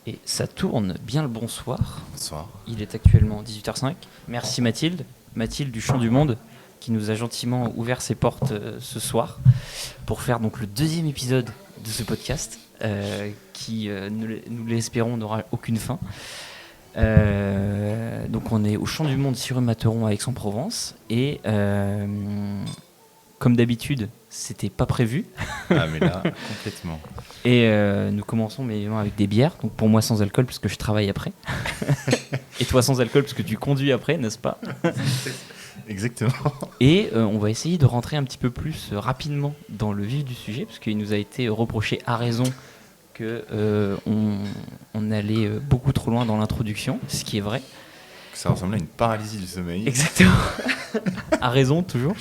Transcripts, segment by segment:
Et ça tourne bien le bonsoir. Bonsoir. Il est actuellement 18h05. Merci Mathilde du Chant du Monde, qui nous a gentiment ouvert ses portes ce soir pour faire donc le deuxième épisode de ce podcast qui, nous l'espérons, n'aura aucune fin. Donc on est au Chant du Monde Cieux-Matteron à Aix-en-Provence et comme d'habitude, c'était pas prévu. Ah mais là, complètement. Et nous commençons mais évidemment avec des bières, donc pour moi sans alcool parce que je travaille après. Et toi sans alcool parce que tu conduis après, n'est-ce pas? Exactement. Et on va essayer de rentrer un petit peu plus rapidement dans le vif du sujet, parce qu'il nous a été reproché à raison qu'on allait beaucoup trop loin dans l'introduction, ce qui est vrai. Ça ressemble à une paralysie du sommeil. Exactement. À raison, toujours.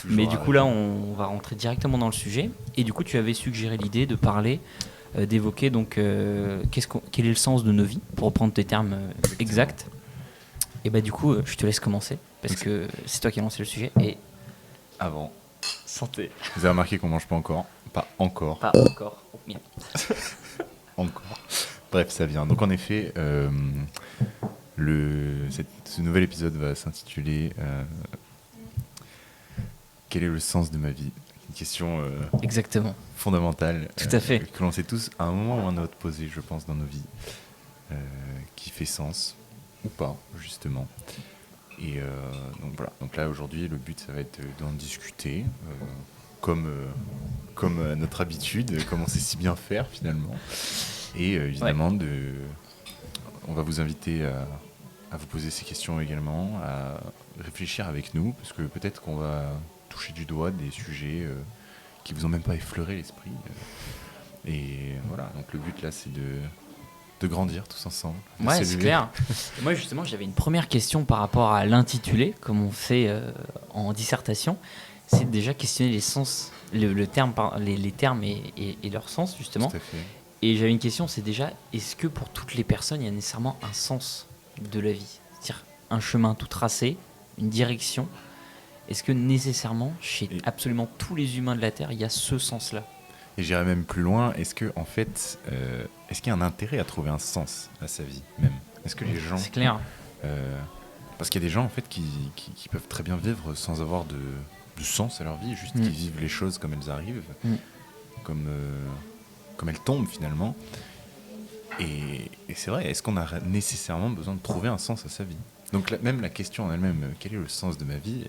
Mais du à coup, là, on va rentrer directement dans le sujet. Et du coup, tu avais suggéré l'idée de parler, d'évoquer donc quel est le sens de nos vies, pour reprendre tes termes exacts. Et bah du coup, je te laisse commencer, parce que c'est toi qui as lancé le sujet. Et avant, santé. vous avez remarqué qu'on mange pas encore. Pas encore. Pas encore. Oh, merde. Encore. Bref, ça vient. Donc en effet, ce nouvel épisode va s'intituler quel est le sens de ma vie? Une question exactement fondamentale. Tout à fait. Que l'on s'est tous à un moment ou à un autre posé, je pense, dans nos vies, qui fait sens ou pas, justement. Et donc voilà. Donc là, aujourd'hui, le but, ça va être d'en discuter, comme à notre habitude, comme on sait si bien faire, finalement. Et évidemment, on va vous inviter à vous poser ces questions également, à réfléchir avec nous, parce que peut-être qu'on va toucher du doigt des sujets qui vous ont même pas effleuré l'esprit. Et voilà, donc le but là, c'est de grandir tous ensemble. Ouais, c'est clair. Moi, justement, j'avais une première question par rapport à l'intitulé, comme on fait en dissertation. C'est déjà questionner les sens, les termes et leur sens, justement. Tout à fait. Et j'avais une question, c'est déjà, est-ce que pour toutes les personnes, il y a nécessairement un sens de la vie? C'est-à-dire un chemin tout tracé, une direction. Est-ce que nécessairement, chez absolument tous les humains de la Terre, il y a ce sens-là? Et j'irais même plus loin, est-ce qu'il y a un intérêt à trouver un sens à sa vie, même? Est-ce que les gens... C'est clair. Parce qu'il y a des gens, en fait, qui peuvent très bien vivre sans avoir de sens à leur vie, juste qu'ils vivent les choses comme elles arrivent, comme elles tombent, finalement. Et c'est vrai, est-ce qu'on a nécessairement besoin de trouver un sens à sa vie? Donc même la question en elle-même, quel est le sens de ma vie,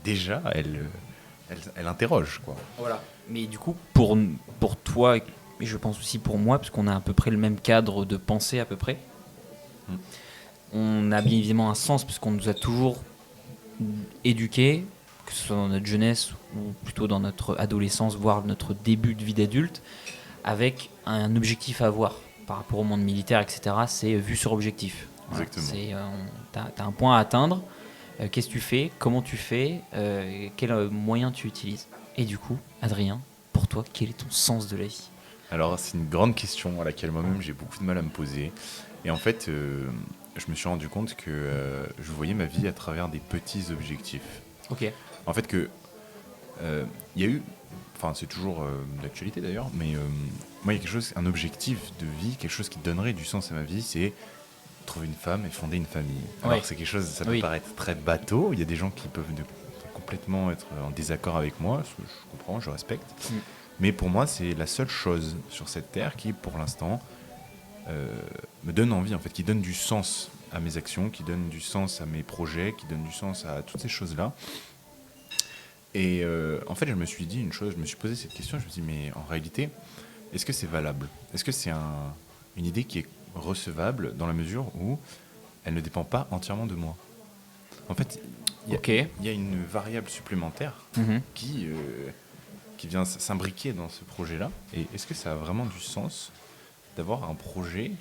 déjà, elle interroge, quoi. Voilà. Mais du coup, pour toi, et je pense aussi pour moi, parce qu'on a à peu près le même cadre de pensée à peu près, on a bien évidemment un sens, parce qu'on nous a toujours éduqués, que ce soit dans notre jeunesse ou plutôt dans notre adolescence, voire notre début de vie d'adulte, avec un objectif à avoir par rapport au monde militaire, etc. C'est vue sur objectif. Exactement. T'as un point à atteindre, qu'est-ce que tu fais, comment tu fais, quel moyen tu utilises. Et du coup, Adrien, pour toi, quel est ton sens de la vie? Alors, c'est une grande question à laquelle moi-même j'ai beaucoup de mal à me poser. Et en fait, je me suis rendu compte que je voyais ma vie à travers des petits objectifs. Ok. En fait, il y a eu... Enfin, c'est toujours d'actualité d'ailleurs, mais moi, il y a un objectif de vie, quelque chose qui donnerait du sens à ma vie, c'est trouver une femme et fonder une famille. Alors, c'est quelque chose, ça peut paraître très bateau. Il y a des gens qui peuvent complètement être en désaccord avec moi, ce que je comprends, je respecte. Mais pour moi, c'est la seule chose sur cette terre qui, pour l'instant, me donne envie, en fait, qui donne du sens à mes actions, qui donne du sens à mes projets, qui donne du sens à toutes ces choses-là. Et en fait, je me suis dit une chose, je me suis posé cette question, je me suis dit, mais en réalité, est-ce que c'est valable? Est-ce que c'est une idée qui est recevable dans la mesure où elle ne dépend pas entièrement de moi? En fait, il y a une variable supplémentaire qui vient s'imbriquer dans ce projet-là. Et est-ce que ça a vraiment du sens d'avoir un projet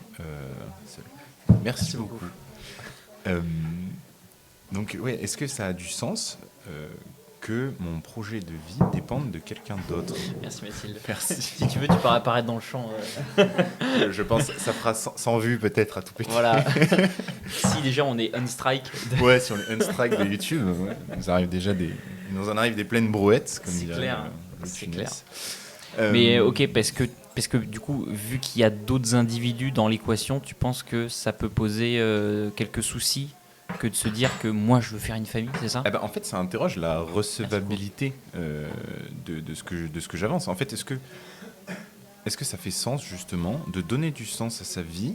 Merci beaucoup. Donc, ouais, est-ce que ça a du sens que mon projet de vie dépende de quelqu'un d'autre? Merci Mathilde. Merci. Si tu veux, tu peux apparaître dans le champ. Je pense que ça fera 100 vues peut-être à tout petit. Voilà. Si déjà on est on strike. Ouais, si on est on strike de YouTube, il nous en arrive des pleines brouettes, comme c'est dirait clair. le C'est Tunis. clair. Mais ok, parce que Parce que du coup, vu qu'il y a d'autres individus dans l'équation, tu penses que ça peut poser quelques soucis que de se dire que moi je veux faire une famille, c'est ça? Eh ben, en fait, ça interroge la recevabilité de ce que j'avance. En fait, est-ce que ça fait sens, justement, de donner du sens à sa vie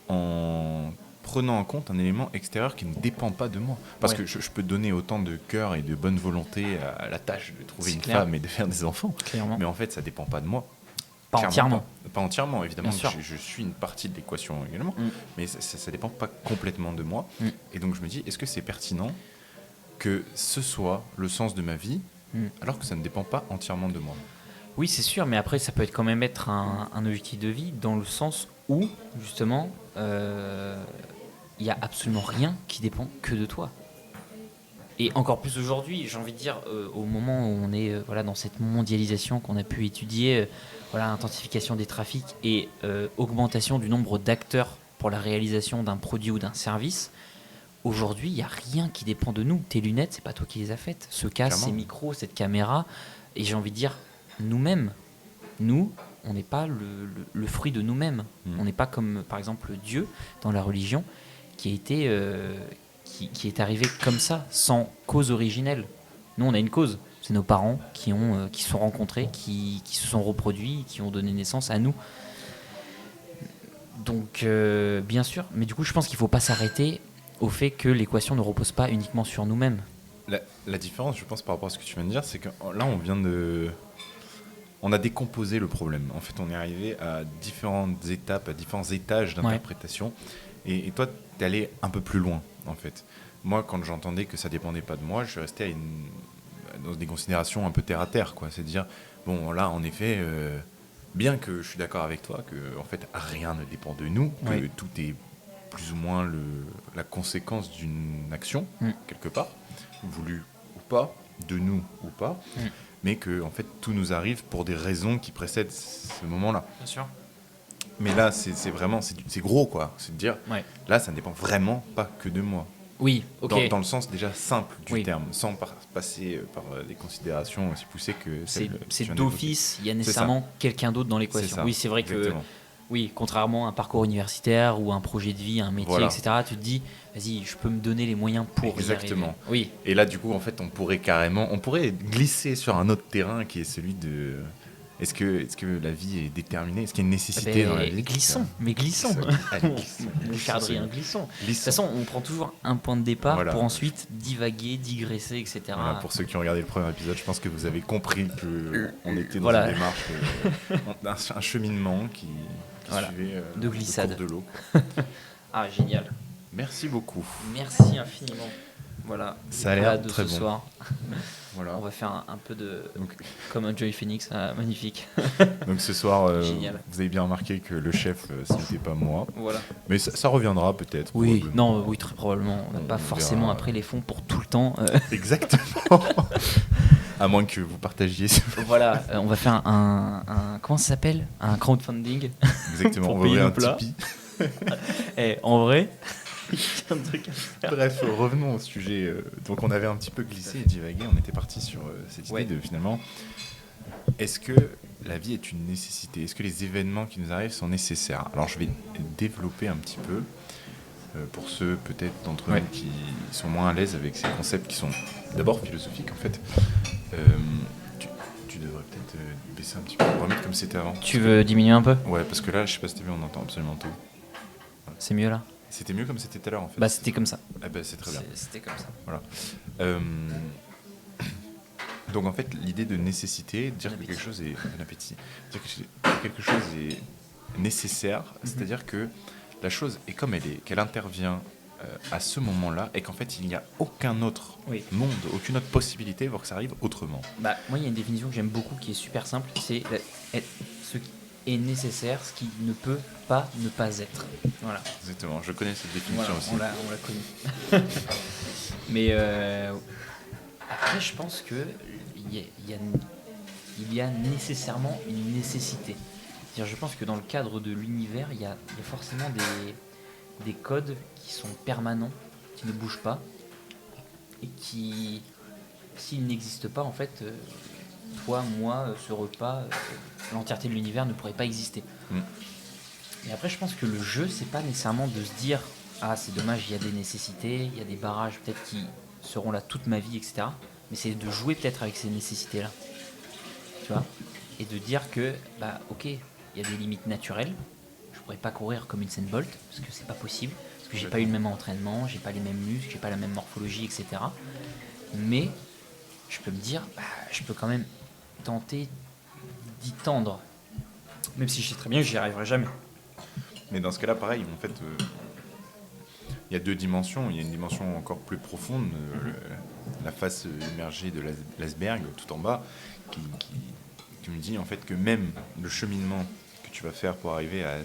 en prenant en compte un élément extérieur qui ne dépend pas de moi? Parce Ouais. que je peux donner autant de cœur et de bonne volonté à la tâche de trouver C'est une clair. femme et de faire des enfants, Clairement. mais en fait, ça dépend pas de moi. Pas Clairement entièrement. pas entièrement, évidemment. Bien sûr. Je suis une partie de l'équation également, Mm. mais ça dépend pas complètement de moi. Mm. Et donc je me dis, est-ce que c'est pertinent que ce soit le sens de ma vie, Mm. alors que ça ne dépend pas entièrement de moi? Oui, c'est sûr, mais après, ça peut être quand même être un objectif de vie dans le sens où, justement, il n'y a absolument rien qui dépend que de toi. Et encore plus aujourd'hui, j'ai envie de dire, au moment où on est voilà, dans cette mondialisation qu'on a pu étudier, voilà, intensification des trafics et augmentation du nombre d'acteurs pour la réalisation d'un produit ou d'un service, aujourd'hui, il n'y a rien qui dépend de nous. Tes lunettes, c'est pas toi qui les as faites. Ce casque, Clairement. ces micros, cette caméra, et j'ai envie de dire, nous-mêmes, nous, on n'est pas le fruit de nous-mêmes. Mm. On n'est pas comme, par exemple, Dieu dans la religion, qui a été, qui est arrivé comme ça, sans cause originelle. Nous, on a une cause. C'est nos parents qui se sont rencontrés, qui se sont reproduits, qui ont donné naissance à nous. Donc, bien sûr, mais du coup, je pense qu'il ne faut pas s'arrêter au fait que l'équation ne repose pas uniquement sur nous-mêmes. La différence, je pense, par rapport à ce que tu viens de dire, c'est que là, on a décomposé le problème. En fait, on est arrivé à différentes étapes, à différents étages d'interprétation. Et toi, tu es allé un peu plus loin, en fait. Moi, quand j'entendais que ça dépendait pas de moi, je suis resté dans des considérations un peu terre à terre, quoi. C'est de dire, bon, là, en effet, bien que je suis d'accord avec toi, que en fait, rien ne dépend de nous, que tout est plus ou moins la conséquence d'une action, quelque part, voulue ou pas, de nous ou pas, mais que en fait, tout nous arrive pour des raisons qui précèdent ce moment-là. Bien sûr. Mais là, c'est vraiment, c'est gros, quoi. C'est de dire, là, ça ne dépend vraiment pas que de moi. Oui, ok. Dans le sens déjà simple du Oui. terme, sans passer par des considérations aussi poussées que celles que tu C'est viens d'office, il y a nécessairement quelqu'un d'autre dans l'équation. ça, Oui, c'est vrai exactement. que, oui, contrairement à un parcours universitaire ou un projet de vie, un métier, Voilà. etc., tu te dis, vas-y, je peux me donner les moyens pour Exactement. y arriver. Oui. Et là, du coup, en fait, on pourrait glisser sur un autre terrain qui est celui de... Est-ce que la vie est déterminée? Est-ce qu'il y a une nécessité dans la vie? Glissons, mais glissons. Allez, glissons. Mon cher Adrien, glissons. De toute Glissons. façon, on prend toujours un point de départ Voilà. pour ensuite divaguer, digresser, etc. Voilà, pour ceux qui ont regardé le premier épisode, je pense que vous avez compris qu'on était dans Voilà. une démarche, un cheminement qui suivait de glissade. le cours de l'eau. Ah, génial. Merci beaucoup. Merci infiniment. Voilà. Ça a l'air de très ce bon. soir. Voilà. On va faire un peu de... Donc, Comme un Joy Phoenix, magnifique. donc ce soir, Génial. vous avez bien remarqué que le chef, ce n'était pas moi. Voilà. Mais ça reviendra peut-être. Oui, probablement. non, oui, très probablement. On n'a On pas forcément verra. après les fonds pour tout le temps. Exactement. À moins que vous partagiez. Voilà, on va faire un comment ça s'appelle? Un crowdfunding. Exactement, Pour on va payer ouvrir un nos plats. Tipeee. Et en vrai, il y a un truc à faire. Bref, revenons au sujet. Donc on avait un petit peu glissé et divagué, on était parti sur cette idée Ouais. de finalement, est-ce que la vie est une nécessité? Est-ce que les événements qui nous arrivent sont nécessaires? Alors je vais développer un petit peu pour ceux peut-être d'entre nous qui sont moins à l'aise avec ces concepts qui sont d'abord philosophiques en fait. Tu devrais peut-être baisser un petit peu, remettre comme c'était avant. Tu veux diminuer un peu? Ouais, parce que là, je sais pas si t'as vu, on entend absolument tout. C'est mieux là? C'était mieux comme c'était tout à l'heure en fait. Bah c'était comme ça. Ah bah, c'est très bien. C'était comme ça. Voilà. Donc en fait, l'idée de nécessité, dire que quelque chose est bon appétit, dire que quelque chose est nécessaire, c'est-à-dire que la chose est comme elle est, qu'elle intervient à ce moment-là, et qu'en fait il n'y a aucun autre monde, aucune autre possibilité pour que ça arrive autrement. Bah moi il y a une définition que j'aime beaucoup qui est super simple, c'est ce qui est nécessaire, ce qui ne peut pas ne pas être. Voilà. Exactement. Je connais cette définition aussi. On l'a connue. Mais après je pense que il y a nécessairement une nécessité. C'est-à-dire, je pense que dans le cadre de l'univers, il y a forcément des codes qui sont permanents, qui ne bougent pas, et qui, s'ils n'existent pas, en fait, toi, moi, ce repas, l'entièreté de l'univers ne pourrait pas exister. Mm. Et après, je pense que le jeu, c'est pas nécessairement de se dire ah, c'est dommage, il y a des nécessités, il y a des barrages peut-être qui seront là toute ma vie, etc. Mais c'est de jouer peut-être avec ces nécessités-là. Tu vois. Et de dire que, bah, ok, il y a des limites naturelles. Je pourrais pas courir comme une Usain Bolt, parce que c'est pas possible. Parce que j'ai pas eu le même entraînement, j'ai pas les mêmes muscles, j'ai pas la même morphologie, etc. Mais je peux me dire, bah, je peux quand même tenter d'y tendre. Même si je sais très bien que j'y arriverai jamais. Mais dans ce cas-là, pareil, en fait, il y a deux dimensions. Il y a une dimension encore plus profonde, la face émergée de l'iceberg tout en bas, qui me dit en fait que même le cheminement que tu vas faire pour arriver à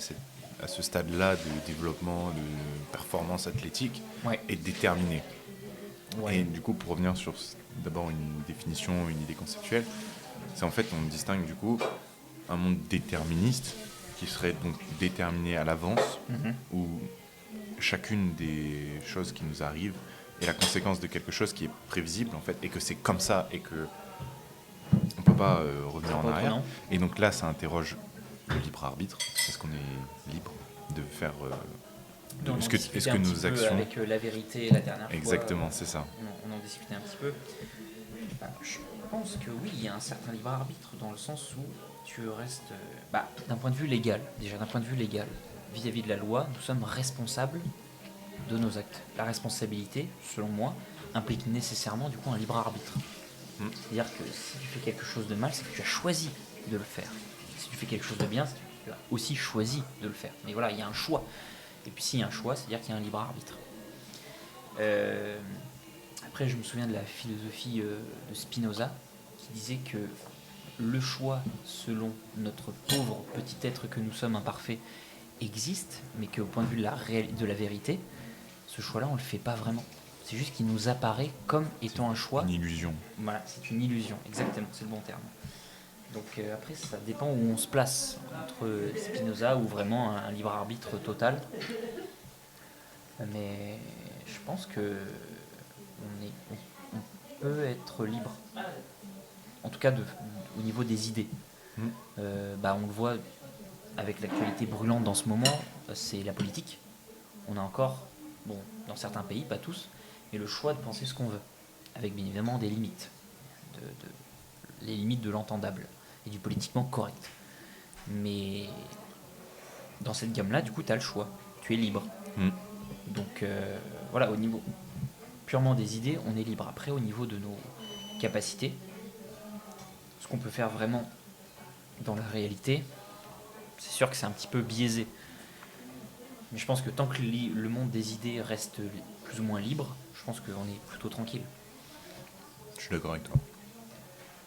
ce stade-là de développement, de performance athlétique, Ouais. est déterminé. Ouais. Et du coup, pour revenir sur d'abord une définition, une idée conceptuelle, c'est en fait, on distingue du coup un monde déterministe qui serait donc déterminé à l'avance, où chacune des choses qui nous arrivent est la conséquence de quelque chose qui est prévisible en fait, et que c'est comme ça et que on peut pas revenir en arrière. Et donc là, ça interroge le libre arbitre, est-ce qu'on est libre de faire est-ce que nos actions avec la vérité la dernière fois. Exactement, c'est ça. On en discutait un petit peu. Bah, je pense que oui, il y a un certain libre arbitre dans le sens où tu restes, d'un point de vue légal, vis-à-vis de la loi, nous sommes responsables de nos actes. La responsabilité, selon moi, implique nécessairement du coup un libre arbitre. C'est-à-dire que si tu fais quelque chose de mal, c'est que tu as choisi de le faire. Si tu fais quelque chose de bien, c'est que tu as aussi choisi de le faire. Mais voilà, il y a un choix. Et puis s'il y a un choix, c'est-à-dire qu'il y a un libre arbitre. Après, je me souviens de la philosophie de Spinoza, qui disait que le choix, selon notre pauvre petit être que nous sommes imparfaits, existe, mais qu'au point de vue de la vérité, ce choix-là, on ne le fait pas vraiment. C'est juste qu'il nous apparaît comme étant un choix. Une illusion. Voilà, c'est une illusion, exactement, c'est le bon terme. Donc après, ça dépend où on se place, entre Spinoza ou vraiment un libre arbitre total. Mais je pense que on peut être libre, en tout cas au niveau des idées. On le voit avec l'actualité brûlante dans ce moment, c'est la politique. On a encore, dans certains pays, pas tous, mais le choix de penser ce qu'on veut, avec bien évidemment des limites, les limites de l'entendable et du politiquement correct. Mais dans cette gamme-là, du coup, tu as le choix, tu es libre. Donc voilà, au niveau purement des idées, on est libre. Après, au niveau de nos capacités, ce qu'on peut faire vraiment dans la réalité, c'est sûr que c'est un petit peu biaisé. Mais je pense que tant que le monde des idées reste plus ou moins libre, je pense qu'on est plutôt tranquille. Je suis d'accord avec toi.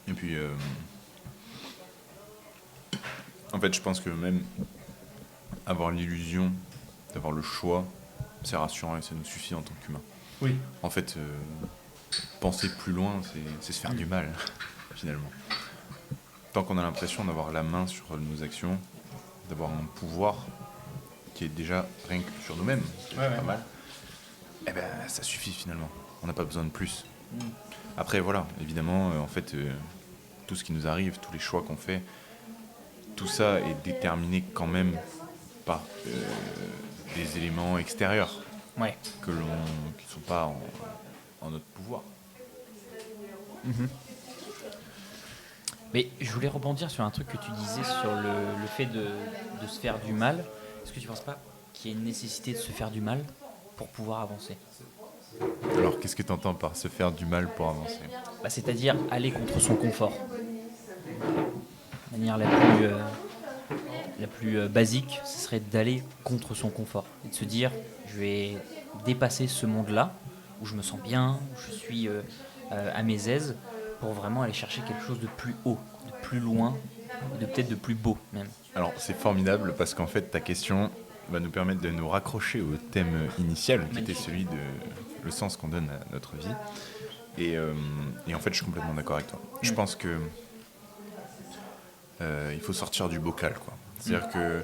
Et puis, en fait, je pense que même avoir l'illusion d'avoir le choix, c'est rassurant et ça nous suffit en tant qu'humain. Oui. En fait, penser plus loin, c'est se faire du mal, finalement. Tant qu'on a l'impression d'avoir la main sur nos actions, d'avoir un pouvoir qui est déjà rien que sur nous-mêmes, c'est pas mal, eh ben, ça suffit finalement. On n'a pas besoin de plus. Après, voilà, évidemment, en fait, tout ce qui nous arrive, tous les choix qu'on fait, tout ça est déterminé quand même par des éléments extérieurs qui ne sont pas en notre pouvoir. Mais je voulais rebondir sur un truc que tu disais sur le fait de se faire du mal. Est-ce que tu ne penses pas qu'il y a une nécessité de se faire du mal pour pouvoir avancer ? Alors, qu'est-ce que tu entends par se faire du mal pour avancer ? C'est-à-dire aller contre son confort. De manière la plus basique, ce serait d'aller contre son confort. Et de se dire, je vais dépasser ce monde-là, où je me sens bien, où je suis à mes aises, pour vraiment aller chercher quelque chose de plus haut, de plus loin, de peut-être de plus beau même. Alors, c'est formidable parce qu'en fait, ta question va nous permettre de nous raccrocher au thème initial, qui était celui de le sens qu'on donne à notre vie. Et en fait, je suis complètement d'accord avec toi. Je pense que il faut sortir du bocal, quoi. C'est-à-dire que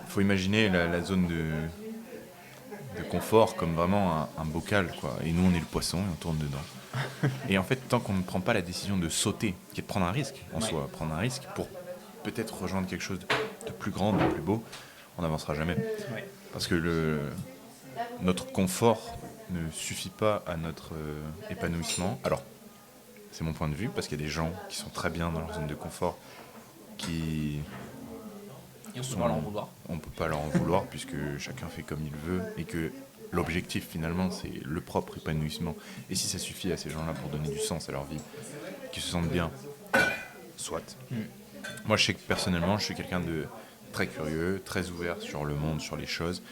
faut imaginer la zone de confort comme vraiment un bocal, quoi. Et nous, on est le poisson et on tourne dedans. Et en fait, tant qu'on ne prend pas la décision de sauter, qui est de prendre un risque en Ouais. soi, prendre un risque pour peut-être rejoindre quelque chose de plus grand, de plus beau, on n'avancera jamais. Ouais. Parce que notre confort ne suffit pas à notre épanouissement. Alors, c'est mon point de vue, parce qu'il y a des gens qui sont très bien dans leur zone de confort, qui Et on peut sont- pas leur en vouloir. on peut pas leur en vouloir, puisque chacun fait comme il veut, et que l'objectif finalement c'est le propre épanouissement. Et si ça suffit à ces gens-là pour donner du sens à leur vie, qu'ils se sentent bien, soit. Moi je sais que personnellement je suis quelqu'un de très curieux, très ouvert sur le monde, sur les choses,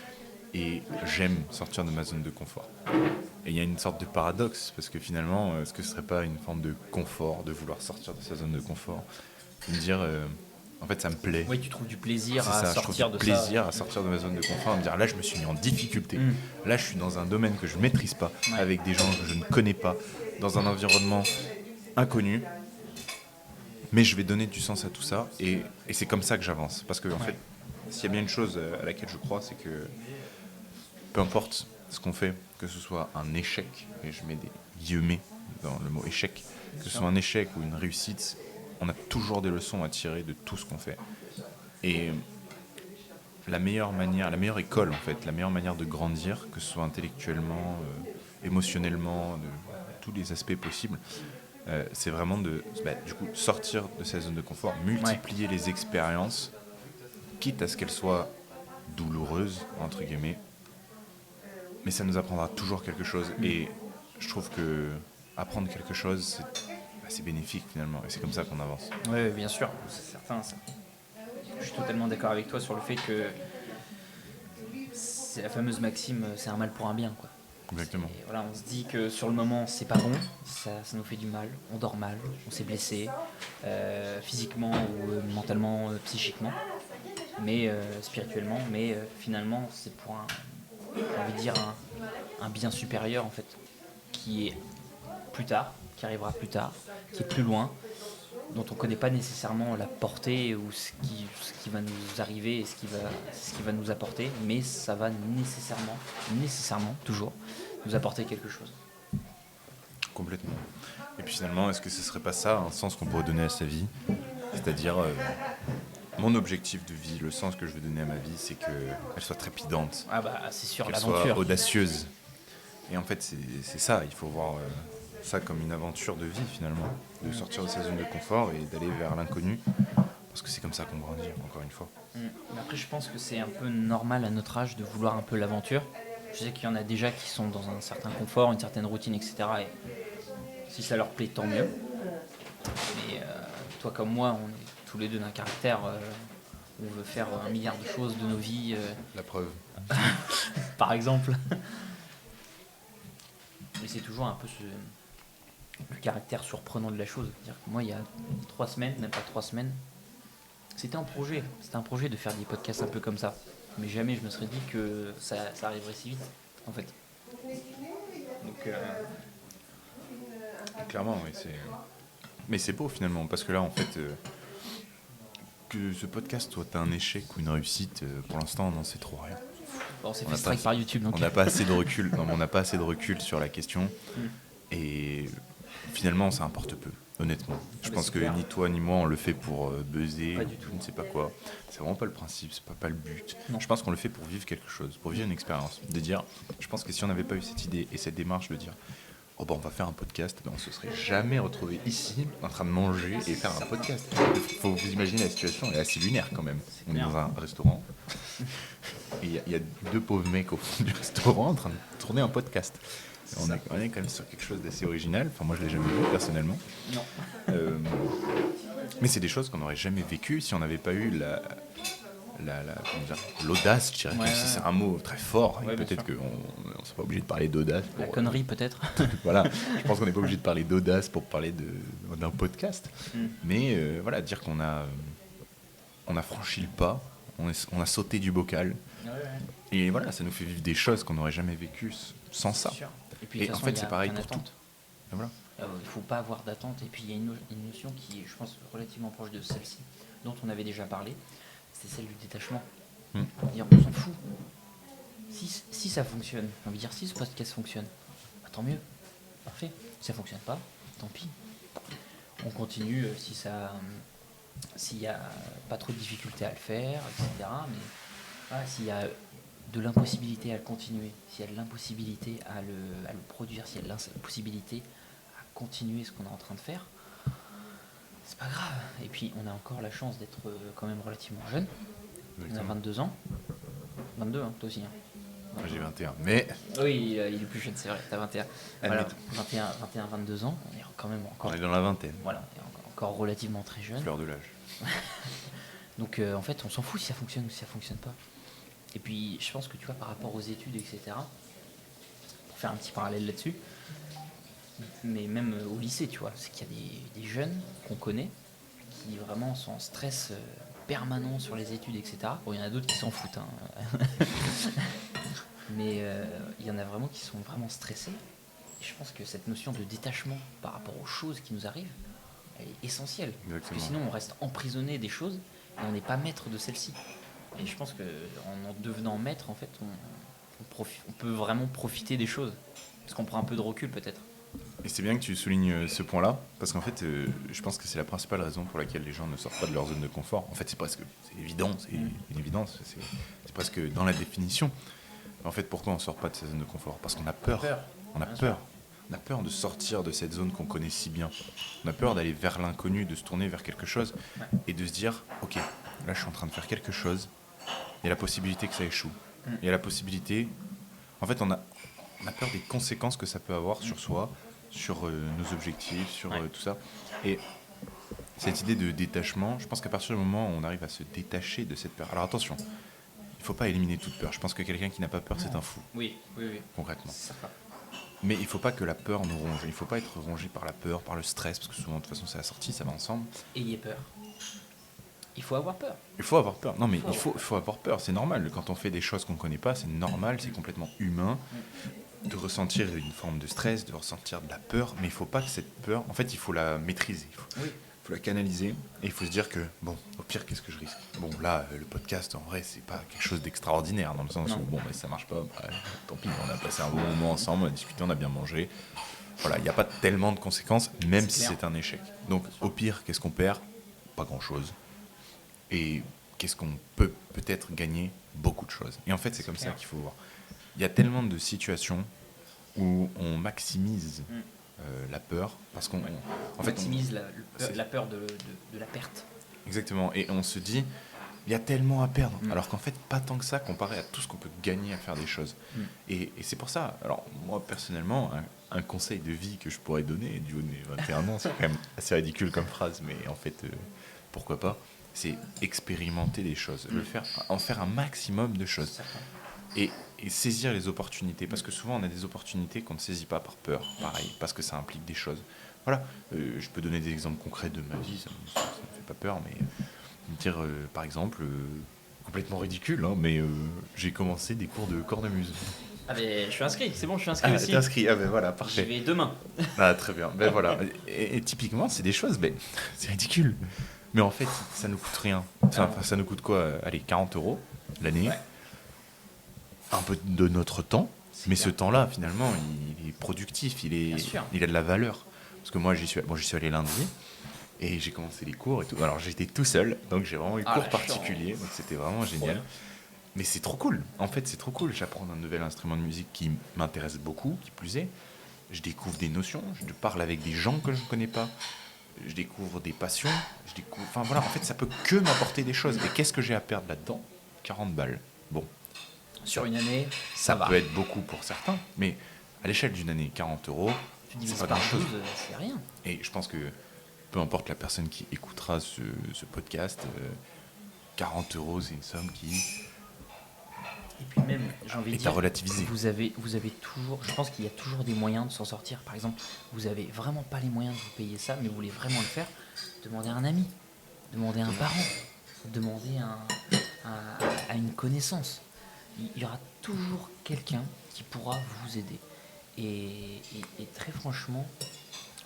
et j'aime sortir de ma zone de confort. Et il y a une sorte de paradoxe, parce que finalement, est-ce que ce serait pas une forme de confort, de vouloir sortir de sa zone de confort, de me dire, en fait ça me plaît. Oui, tu trouves du plaisir C'est à ça, je trouve sortir du de plaisir à sortir de ma zone de confort, à me dire là je me suis mis en difficulté, Mm. là je suis dans un domaine que je ne maîtrise pas, Ouais. avec des gens que je ne connais pas, dans un environnement inconnu, mais je vais donner du sens à tout ça, et c'est comme ça que j'avance. Parce que en fait, s'il y a bien une chose à laquelle je crois, c'est que peu importe ce qu'on fait, que ce soit un échec, et je mets des guillemets dans le mot échec, que ce soit un échec ou une réussite, on a toujours des leçons à tirer de tout ce qu'on fait. Et la meilleure manière, la meilleure école en fait, la meilleure manière de grandir, que ce soit intellectuellement, émotionnellement, de tous les aspects possibles, c'est vraiment de du coup, sortir de sa zone de confort, multiplier les expériences, quitte à ce qu'elles soient douloureuses, entre guillemets, mais ça nous apprendra toujours quelque chose. Et je trouve que apprendre quelque chose, c'est bénéfique finalement, et c'est comme ça qu'on avance. Oui, bien sûr, c'est certain. Ça. Je suis totalement d'accord avec toi sur le fait que c'est la fameuse maxime, c'est un mal pour un bien, quoi. Exactement. Et voilà, on se dit que sur le moment, c'est pas bon, ça nous fait du mal, on dort mal, on s'est blessé, physiquement ou mentalement, psychiquement, mais spirituellement, mais finalement, c'est pour j'ai envie de dire un bien supérieur en fait, qui est plus tard, qui arrivera plus tard, qui est plus loin, dont on ne connaît pas nécessairement la portée ou ce qui va nous arriver et ce qui va nous apporter, mais ça va nécessairement, toujours, nous apporter quelque chose. Complètement. Et puis finalement, est-ce que ce serait pas ça un sens qu'on pourrait donner à sa vie? C'est-à-dire, mon objectif de vie, le sens que je veux donner à ma vie, c'est qu'elle soit trépidante, Ah bah c'est sûr, qu'elle soit l'aventure. audacieuse. Et en fait, c'est ça, il faut voir ça comme une aventure de vie finalement, de sortir de sa zone de confort et d'aller vers l'inconnu, parce que c'est comme ça qu'on grandit, encore une fois. Mais après, je pense que c'est un peu normal à notre âge de vouloir un peu l'aventure. Je sais qu'il y en a déjà qui sont dans un certain confort, une certaine routine, etc. Et si ça leur plaît, tant mieux. Mais toi comme moi, on est tous les deux d'un caractère où on veut faire 1 milliard de choses de nos vies, La preuve. par exemple. Mais c'est toujours un peu le caractère surprenant de la chose. C'est-à-dire que moi, il y a 3 semaines, même pas 3 semaines, c'était un projet. C'était un projet de faire des podcasts un peu comme ça. Mais jamais je me serais dit que ça arriverait si vite, en fait. Donc, Clairement, oui. Mais c'est beau finalement, parce que là, en fait, que ce podcast soit un échec ou une réussite, pour l'instant, on n'en sait trop rien. on s'est On fait a strike pas- par YouTube. Donc... On n'a pas assez de recul. Non, mais on n'a pas assez de recul sur la question. Et finalement, ça importe peu, honnêtement. Je mais pense c'est que clair. ni toi ni moi, on le fait pour buzzer, Pas ou du tout. je ne sais pas quoi. C'est vraiment pas le principe, c'est pas le but. Non. Je pense qu'on le fait pour vivre quelque chose, pour vivre une expérience. De dire, je pense que si on n'avait pas eu cette idée et cette démarche de dire, oh ben on va faire un podcast, ben on se serait jamais retrouvé ici en train de manger et faire un podcast. Faut vous imaginer la situation, elle est assez lunaire quand même. On est clair. dans un restaurant et il y a 2 pauvres mecs au fond du restaurant en train de tourner un podcast. On est quand même sur quelque chose d'assez original. Enfin, moi, je l'ai jamais vu personnellement. Non. Mais c'est des choses qu'on n'aurait jamais vécues si on n'avait pas eu comment dire, l'audace, je dirais. Ouais, Même si c'est un mot très fort. Ouais, Et bien peut-être sûr. qu'on ne sera pas obligé de parler d'audace. La pour, connerie, peut-être. voilà. Je pense qu'on n'est pas obligé de parler d'audace pour parler d'un podcast. Mais voilà, dire qu'on a, on a franchi le pas, on a sauté du bocal. Et voilà, ça nous fait vivre des choses qu'on n'aurait jamais vécues sans ça. Sûr. Et puis, Et de toute en façon, fait, il y a c'est pareil plein pour d'attentes. Et voilà. Il ne faut pas avoir d'attente. Et puis il y a une notion qui est, je pense, relativement proche de celle-ci, dont on avait déjà parlé, c'est celle du détachement. Dire, on s'en fout. Si ça fonctionne, on veut dire si ce podcast fonctionne, bah, tant mieux. parfait. Si ça fonctionne pas, tant pis. On continue s'il n'y a pas trop de difficultés à le faire, etc. Mais voilà, s'il y a de l'impossibilité à le continuer, s'il y a de l'impossibilité à le produire, s'il y a de l'impossibilité à continuer ce qu'on est en train de faire, c'est pas grave. Et puis on a encore la chance d'être quand même relativement jeune. On a 22 ans. 22, hein, toi aussi. Hein. Moi, j'ai 21. Mais. Oui, il est plus jeune, c'est vrai, t'as 21. Voilà, 21, 22 ans, on est quand même encore. On est dans la vingtaine. Voilà, on est encore relativement très jeune. Fleur de l'âge. Donc en fait, on s'en fout si ça fonctionne ou si ça fonctionne pas. Et puis, je pense que tu vois, par rapport aux études, etc., pour faire un petit parallèle là-dessus, mais même au lycée, tu vois, c'est qu'il y a des jeunes qu'on connaît qui vraiment sont en stress permanent sur les études, etc. Bon, il y en a d'autres qui s'en foutent, hein. Mais il y en a vraiment qui sont vraiment stressés. Et je pense que cette notion de détachement par rapport aux choses qui nous arrivent, elle est essentielle. Exactement. Parce que sinon, on reste emprisonné des choses et on n'est pas maître de celles-ci. Et je pense qu'en devenant maître, en fait, on peut vraiment profiter des choses. Parce qu'on prend un peu de recul, peut-être. Et c'est bien que tu soulignes ce point-là, parce qu'en fait, je pense que c'est la principale raison pour laquelle les gens ne sortent pas de leur zone de confort. En fait, c'est évident, c'est une évidence, c'est presque dans la définition. En fait, pourquoi on ne sort pas de sa zone de confort ? Parce qu'on a peur. On a peur. On a peur de sortir de cette zone qu'on connaît si bien. On a peur d'aller vers l'inconnu, de se tourner vers quelque chose et de se dire, ok, là je suis en train de faire quelque chose, il y a la possibilité que ça échoue. Il y a la possibilité... En fait, on a peur des conséquences que ça peut avoir sur soi, sur nos objectifs, sur tout ça. Et cette idée de détachement, je pense qu'à partir du moment où on arrive à se détacher de cette peur... Alors attention, il ne faut pas éliminer toute peur. Je pense que quelqu'un qui n'a pas peur, c'est un fou. Oui. Concrètement. C'est ça. Mais il ne faut pas que la peur nous ronge. Il ne faut pas être rongé par la peur, par le stress, parce que souvent, de toute façon, c'est la sortie, ça va ensemble. Ayez peur. Il faut avoir peur. Il faut avoir peur. Non, mais il faut avoir peur. C'est normal. Quand on fait des choses qu'on ne connaît pas, c'est normal, c'est complètement humain de ressentir une forme de stress, de ressentir de la peur. Mais il ne faut pas que cette peur... En fait, il faut la maîtriser. Il faut la canaliser. Et il faut se dire que, bon, au pire, qu'est-ce que je risque ? Bon, là, le podcast, en vrai, c'est pas quelque chose d'extraordinaire, dans le sens où, bon, bah, ça marche pas, bah, tant pis, on a passé un bon moment ensemble, on a discuté, on a bien mangé. Voilà, il n'y a pas tellement de conséquences, même si c'est un échec. Donc, au pire, qu'est-ce qu'on perd ? Pas grand-chose. Et qu'est-ce qu'on peut peut-être gagner ? Beaucoup de choses. Et en fait, c'est comme ça qu'il faut voir. Il y a tellement de situations où on maximise la peur, parce qu'on On maximise la peur de la perte. Exactement, et on se dit, il y a tellement à perdre, alors qu'en fait, pas tant que ça comparé à tout ce qu'on peut gagner à faire des choses. Et c'est pour ça, alors moi personnellement, un conseil de vie que je pourrais donner, du haut de mes 21 ans, c'est quand même assez ridicule comme phrase, mais en fait, pourquoi pas, c'est expérimenter des choses, en faire un maximum de choses. Et saisir les opportunités, parce que souvent on a des opportunités qu'on ne saisit pas par peur, pareil, parce que ça implique des choses. Voilà, je peux donner des exemples concrets de ma vie, ça me fait pas peur, mais dire par exemple, complètement ridicule, hein, mais j'ai commencé des cours de cornemuse. Ah mais je suis inscrit, c'est bon, je suis inscrit aussi. T'es inscrit, ah ben voilà, parfait. J'y vais demain. Ah très bien, ben voilà. Et typiquement, c'est des choses, ben, c'est ridicule. Mais en fait, ça nous coûte rien. Enfin, ça nous coûte quoi ? Allez, 40 € l'année. Ouais. Un peu de notre temps, mais ce temps-là, finalement, il est productif, il a de la valeur. Parce que moi, j'y suis allé lundi, et j'ai commencé les cours et tout. Alors, j'étais tout seul, donc j'ai vraiment eu cours particuliers, donc c'était vraiment génial. Mais c'est trop cool, en fait, c'est trop cool. J'apprends un nouvel instrument de musique qui m'intéresse beaucoup, qui plus est. Je découvre des notions, je parle avec des gens que je ne connais pas, je découvre des passions, Enfin voilà, en fait, ça peut que m'apporter des choses. Et qu'est-ce que j'ai à perdre là-dedans ? 40 balles. Bon. Sur une année, ça peut être beaucoup pour certains, mais à l'échelle d'une année, 40 €, c'est pas grand-chose. C'est rien. Et je pense que peu importe la personne qui écoutera ce podcast, 40 €, c'est une somme qui... Et puis même, j'ai envie de dire, à relativiser. Vous avez toujours, je pense qu'il y a toujours des moyens de s'en sortir. Par exemple, vous avez vraiment pas les moyens de vous payer ça, mais vous voulez vraiment le faire, demandez à un ami, demandez à un parent, demandez à une connaissance. Il y aura toujours quelqu'un qui pourra vous aider. Et très franchement,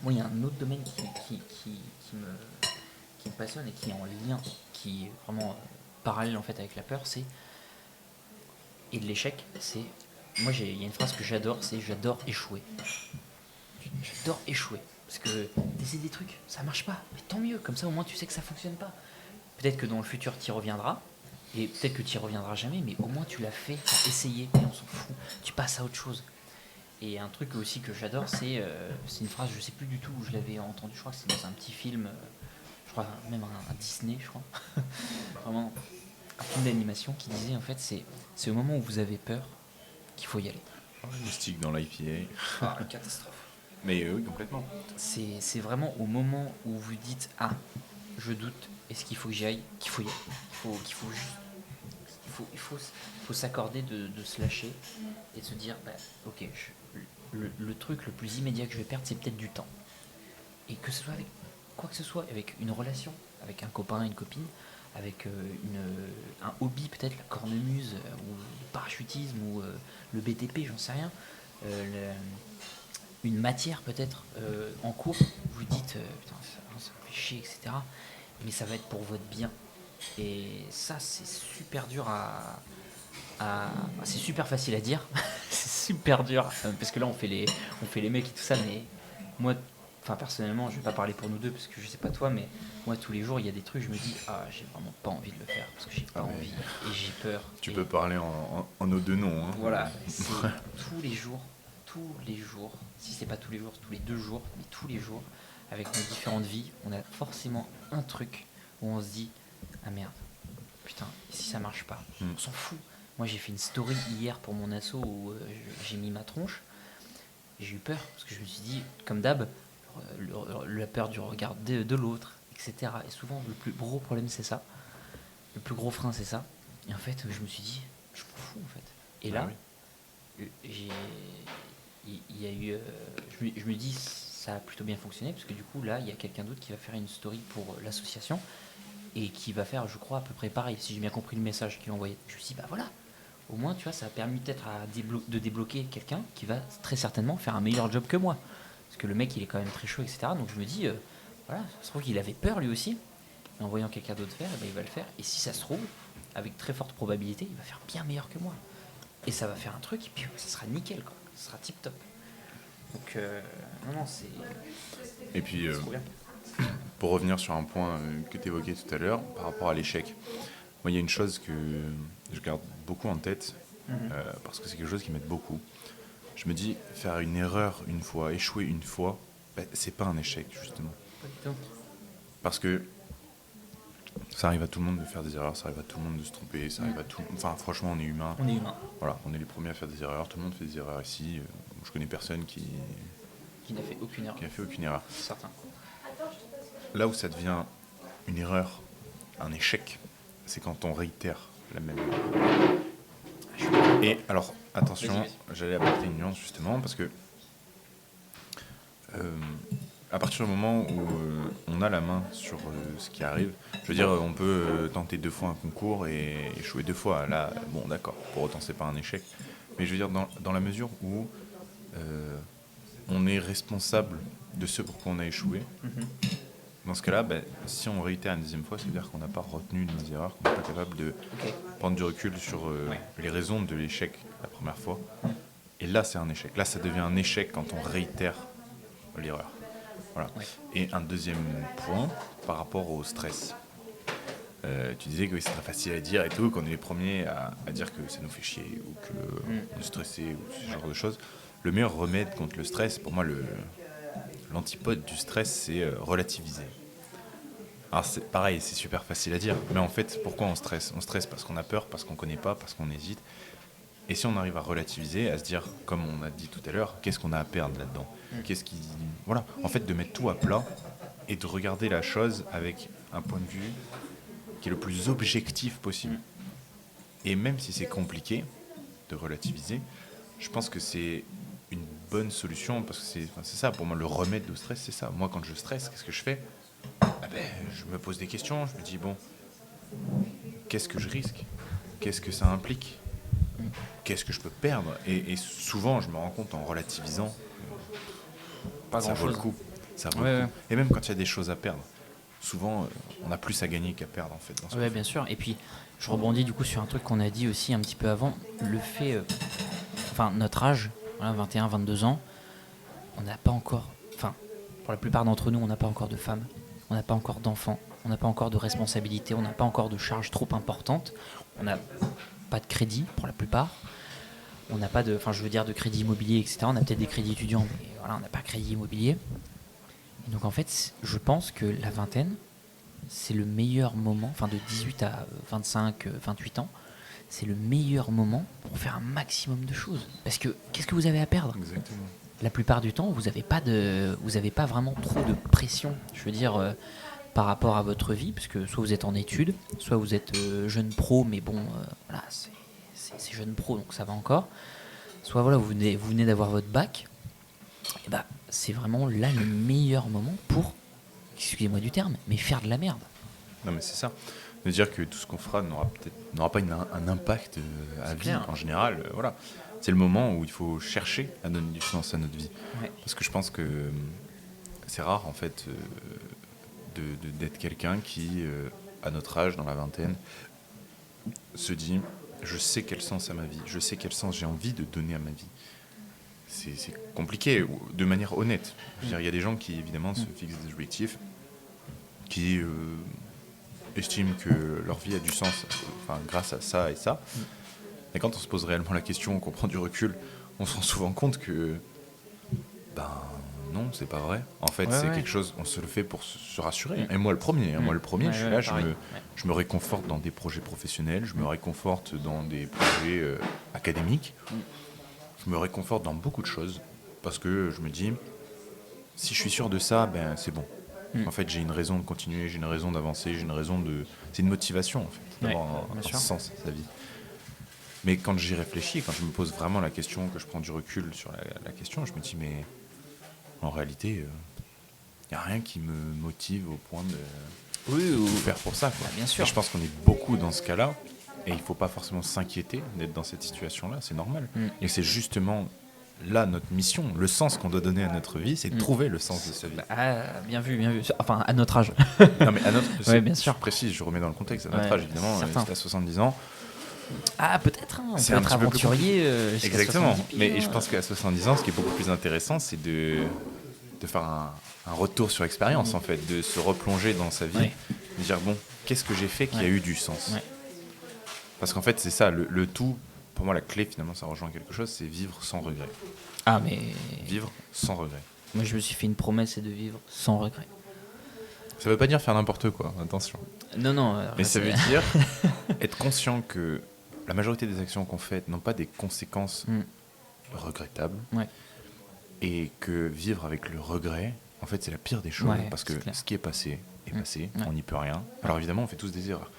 moi, il y a un autre domaine qui me passionne et qui est en lien, qui est vraiment parallèle en fait avec la peur, et de l'échec, c'est... Moi, il y a une phrase que j'adore, c'est « j'adore échouer ». j'adore échouer. Parce que t'essaies des trucs, ça marche pas. Mais tant mieux, comme ça au moins tu sais que ça fonctionne pas. Peut-être que dans le futur tu y reviendras. Et peut-être que tu y reviendras jamais, mais au moins tu l'as fait, t'as essayé, et on s'en fout. Tu passes à autre chose. Et un truc aussi que j'adore, c'est une phrase, je sais plus du tout où je l'avais entendu, je crois que c'est dans un petit film, je crois même un Disney, je crois. Vraiment, un film d'animation qui disait en fait, c'est au moment où vous avez peur qu'il faut y aller. Mystique dans l'IPA. Ah, catastrophe. Mais oui, complètement. C'est vraiment au moment où vous dites ah, je doute, est-ce qu'il faut que j'y aille, qu'il faut y aller. Il faut s'accorder de se lâcher et de se dire bah, ok, le truc le plus immédiat que je vais perdre, c'est peut-être du temps. Et que ce soit avec quoi que ce soit, avec une relation, avec un copain, une copine, avec un hobby peut-être, la cornemuse, ou le parachutisme, ou le BTP, j'en sais rien. Une matière peut-être en cours, vous dites putain ça me fait chier, etc. Mais ça va être pour votre bien. Et ça, c'est super dur c'est super facile à dire. C'est super dur. Parce que là, on fait les mecs et tout ça. Mais moi, personnellement, je vais pas parler pour nous deux parce que je sais pas toi, mais moi, tous les jours, il y a des trucs, je me dis, ah, j'ai vraiment pas envie de le faire parce que j'ai pas envie et j'ai peur. Tu peux parler en nos deux noms. Hein. Voilà. C'est tous les jours, si c'est pas tous les jours, tous les 2 jours, mais tous les jours, avec nos différentes vies, on a forcément un truc où on se dit, ah merde, putain, et si ça marche pas, on s'en fout. Moi j'ai fait une story hier pour mon asso où j'ai mis ma tronche. Et j'ai eu peur parce que je me suis dit, comme d'hab, la peur du regard de l'autre, etc. Et souvent le plus gros problème c'est ça. Le plus gros frein c'est ça. Et en fait je me suis dit, je m'en fous en fait. Et là, il y a eu, je me dis ça a plutôt bien fonctionné parce que du coup là il y a quelqu'un d'autre qui va faire une story pour l'association et qui va faire je crois à peu près pareil si j'ai bien compris le message qu'il a envoyé. Je me suis dit bah voilà, au moins tu vois ça a permis peut-être de débloquer quelqu'un qui va très certainement faire un meilleur job que moi parce que le mec il est quand même très chaud, etc. Donc je me dis voilà, ça se trouve qu'il avait peur lui aussi, mais en voyant quelqu'un d'autre faire, il va le faire et si ça se trouve avec très forte probabilité il va faire bien meilleur que moi et ça va faire un truc et puis ça sera nickel quoi, ça sera tip top. Donc non c'est. Et puis trop bien. pour revenir sur un point que tu évoquais tout à l'heure par rapport à l'échec, moi il y a une chose que je garde beaucoup en tête parce que c'est quelque chose qui m'aide beaucoup. Je me dis, faire une erreur une fois, échouer une fois, c'est pas un échec justement. Pas du tout. Parce que ça arrive à tout le monde de faire des erreurs, ça arrive à tout le monde de se tromper, ça arrive à tout. Enfin, franchement, on est humain. On est humain. Voilà, on est les premiers à faire des erreurs. Tout le monde fait des erreurs ici. Je connais personne qui n'a fait aucune erreur. a fait aucune erreur. Certain. Là où ça devient une erreur, un échec, c'est quand on réitère la même erreur. Et alors, attention, Vas-y. j'allais apporter une nuance justement parce que à partir du moment où on a la main sur ce qui arrive, je veux dire, on peut tenter 2 fois un concours et échouer 2 fois. Là, bon, d'accord, pour autant, c'est pas un échec. Mais je veux dire, dans la mesure où on est responsable de ce pour quoi on a échoué, dans ce cas-là, si on réitère une 2e fois, c'est-à-dire qu'on n'a pas retenu nos erreurs, qu'on n'est pas capable de prendre du recul sur les raisons de l'échec la première fois. Et là, c'est un échec. Là, ça devient un échec quand on réitère l'erreur. Voilà. Ouais. Et un 2e point par rapport au stress. Tu disais que c'est très facile à dire et tout, qu'on est les premiers à dire que ça nous fait chier ou qu'on est stressé ou ce genre de choses. Le meilleur remède contre le stress, pour moi, l'antipode du stress, c'est relativiser. Alors c'est pareil, c'est super facile à dire, mais en fait, pourquoi on stresse ? On stresse parce qu'on a peur, parce qu'on connaît pas, parce qu'on hésite. Et si on arrive à relativiser, à se dire, comme on a dit tout à l'heure, qu'est-ce qu'on a à perdre là-dedans ? Voilà, en fait, de mettre tout à plat et de regarder la chose avec un point de vue qui est le plus objectif possible. Et même si c'est compliqué de relativiser, je pense que c'est une bonne solution parce que c'est ça, pour moi, le remède au stress, c'est ça. Moi, quand je stresse, qu'est-ce que je fais ? Je me pose des questions, je me dis, bon, qu'est-ce que je risque ? Qu'est-ce que ça implique ? Qu'est-ce que je peux perdre ? Et souvent, je me rends compte en relativisant, Pas ça vaut le coup. Ça vaut le coup. Et même quand il y a des choses à perdre, souvent, on a plus à gagner qu'à perdre, en fait. Oui, bien sûr. Et puis, je rebondis du coup sur un truc qu'on a dit aussi un petit peu avant. Le fait, notre âge, voilà, 21, 22 ans, on n'a pas encore, enfin, pour la plupart d'entre nous, on n'a pas encore de femmes, on n'a pas encore d'enfants, on n'a pas encore de responsabilités, on n'a pas encore de charges trop importantes, on n'a pas de crédit pour la plupart, on n'a pas de, enfin, je veux dire de crédit immobilier, etc. On a peut-être des crédits étudiants, mais voilà, on n'a pas de crédit immobilier. Et donc en fait, je pense que la vingtaine, c'est le meilleur moment, enfin de 18 à 25, 28 ans, c'est le meilleur moment pour faire un maximum de choses. Parce que qu'est-ce que vous avez à perdre ? Exactement. La plupart du temps, vous n'avez pas vraiment trop de pression, je veux dire, par rapport à votre vie, parce que soit vous êtes en études, soit vous êtes jeune pro, mais bon, voilà, c'est jeune pro, donc ça va encore. Soit voilà, vous venez d'avoir votre bac, et bah, c'est vraiment là le meilleur moment pour, excusez-moi du terme, mais faire de la merde. Non, mais c'est ça. De dire que tout ce qu'on fera n'aura pas un impact à C'est vie clair. en général. Voilà. C'est le moment où il faut chercher à donner du sens à notre vie. Ouais. Parce que je pense que c'est rare, en fait, d'être quelqu'un qui, à notre âge, dans la vingtaine, se dit je sais quel sens a ma vie, je sais quel sens j'ai envie de donner à ma vie. C'est compliqué, de manière honnête. Je veux dire, il y a des gens qui, évidemment, se fixent des objectifs, qui estiment que leur vie a du sens grâce à ça et ça. Et quand on se pose réellement la question, qu'on prend du recul, on se rend souvent compte que ben non, c'est pas vrai. En fait, c'est quelque chose, on se le fait pour se rassurer. Et moi le premier, Ouais, je suis là, pareil. je me réconforte dans des projets professionnels, je me réconforte dans des projets académiques, je me réconforte dans beaucoup de choses, parce que je me dis, si je suis sûr de ça, ben c'est bon. En fait, j'ai une raison de continuer, j'ai une raison d'avancer, j'ai une raison de... C'est une motivation, en fait, d'avoir bien un sûr. sens à sa vie. Mais quand j'y réfléchis, quand je me pose vraiment la question, que je prends du recul sur la question, je me dis, mais en réalité, il n'y a rien qui me motive au point de tout faire pour ça. Quoi. Bah, bien sûr. Et je pense qu'on est beaucoup dans ce cas-là, et il ne faut pas forcément s'inquiéter d'être dans cette situation-là, c'est normal. Et c'est justement là notre mission, le sens qu'on doit donner à notre vie, c'est de trouver le sens de sa vie. Ah, bien vu. Enfin, à notre âge. Non, mais à notre, Ouais, bien sûr. je précise, je remets dans le contexte, à notre Ouais, âge, évidemment, certain. c'est à 70 ans. Ah, peut-être, hein, on C'est peut un être petit peu plus aventurier jusqu'à Exactement. 70 piges, Mais hein. je pense qu'à 70 ans, ce qui est beaucoup plus intéressant, c'est de faire un retour sur expérience, en fait, de se replonger dans sa vie, Ouais. de dire, bon, qu'est-ce que j'ai fait qui a eu du sens Ouais. Parce qu'en fait, c'est ça, le tout, pour moi, la clé, finalement, ça rejoint quelque chose, c'est vivre sans regret. Ah, mais Vivre sans regret. moi, je me suis fait une promesse, c'est de vivre sans regret. Ça veut pas dire faire n'importe quoi, attention. Non. Mais ça veut dire être conscient que la majorité des actions qu'on fait n'ont pas des conséquences regrettables. Ouais. Et que vivre avec le regret, en fait, c'est la pire des choses. Ouais, parce que c'est clair. ce qui est passé, Ouais. on n'y peut rien. Alors évidemment, on fait tous des erreurs.